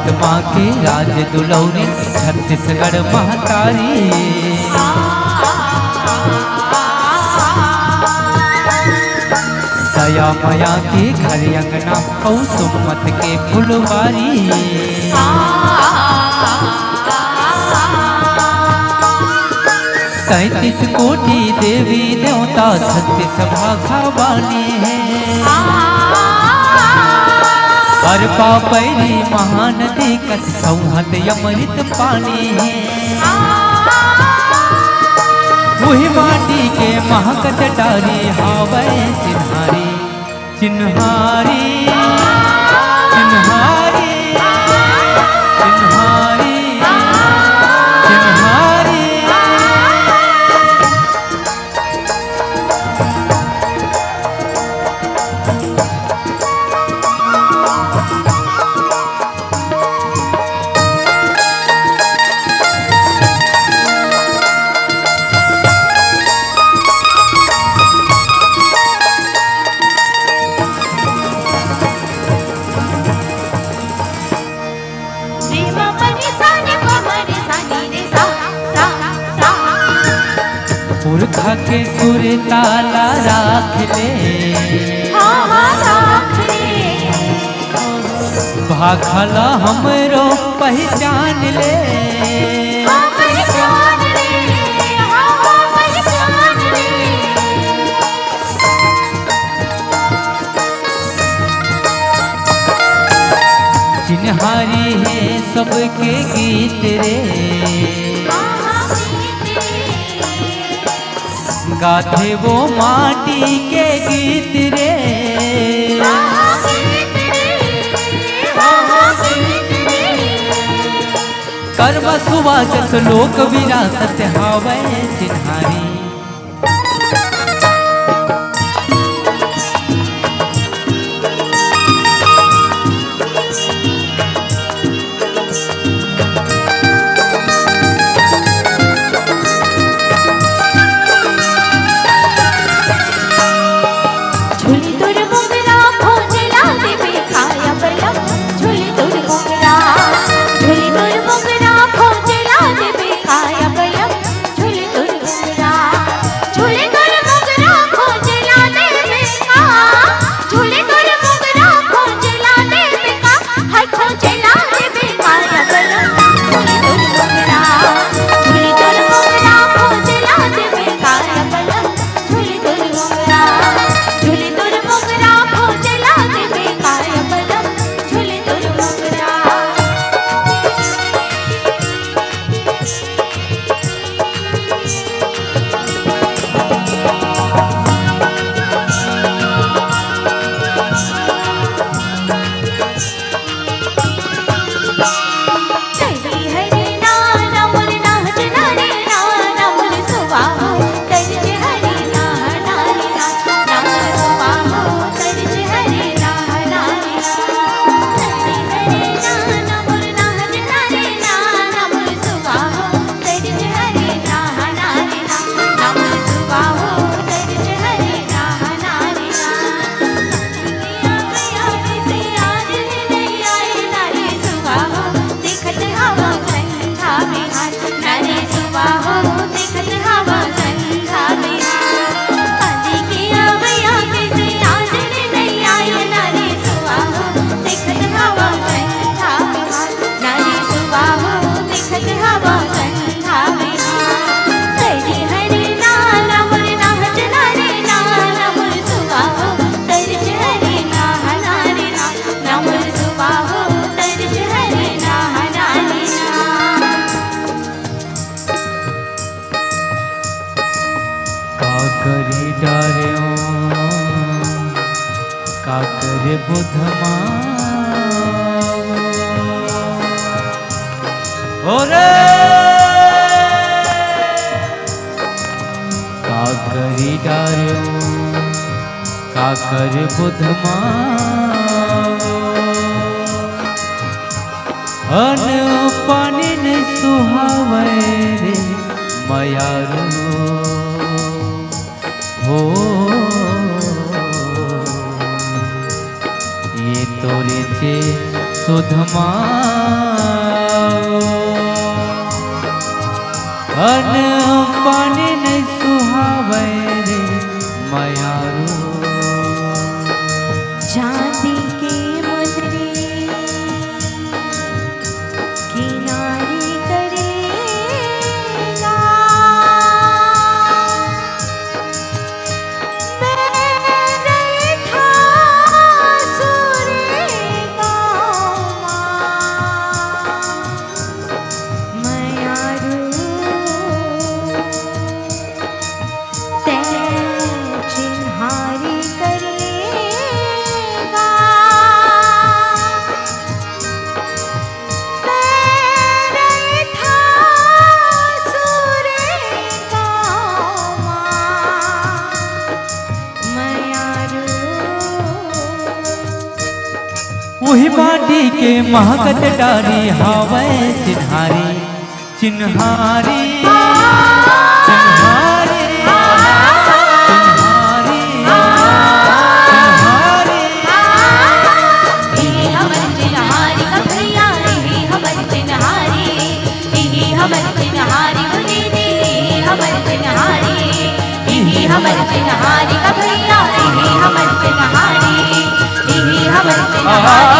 भारत माँ के राज दुलौरी छत्तीसगढ़ महतारी। दया माया के घर अंगना औ सुमत के फुलवारी। 37 कोटि देवी देवता 36 भाखा बानी है। हर पापैरी महानदी कस संहत अमृत पानी है। वही माटी के महकत डारी हावै चिन्हारी चिन्हारी चिन्हारी चिन्हारी चिन्हारी। पुरखा के सुर ताला राख ले, भाखला हमरो पहचान ले। चिन्हारी है सबके गीत रे, गाथे वो माटी के गीत रे। कर्म सुवाचस लोक विरासत हावै चिन्हारी। काकर बुधमा ओरे काकरी डार्यो काकर बुधमा अन पानिन सुहावे रे मयारो हो तोरे जे सुधमा अन पानी नहीं सुहावे रे मायारो। चांदी के मुद्रे किनारे करेगा मेरे ठासुरेगा मयारू ते चिन्हारी करेगा मेरे ठासुरेगा मयारू। वही माटी के महकत डारी हवे चिन्हारी चिन्हारी चिन्हारी हमर चिन्हारी का भैया हमर चिन्हारी हमर चिन्हारी